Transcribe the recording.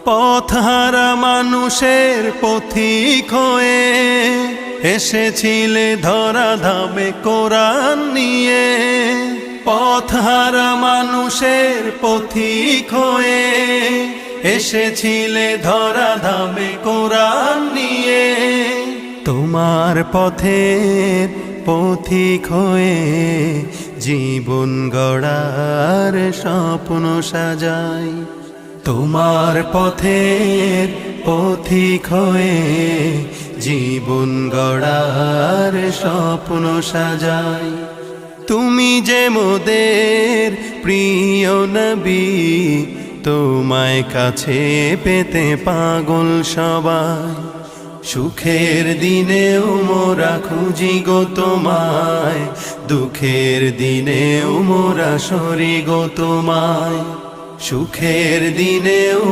পথহারা মানুষের পথিক হয়ে এসেছিলে ধরা ধামে কোরআন নিয়ে। পথহারা মানুষের পথিক হয়ে এসেছিলে ধরা ধামে কোরআন নিয়ে। তোমার পথের পথিক হয়ে জীবন গড়ার স্বপ্ন সাজাই। তোমার পথের পথিক হয়ে জীবন গড়ার স্বপ্ন সাজাই। তুমি যে মোদের প্রিয় নবী, তোমায় কাছে পেতে পাগল সবাই। সুখের দিনেও মোরা খুঁজি গো তোমায়, দুঃখের দিনেও মোরা সরি গো তোমায়। সুখের দিনেও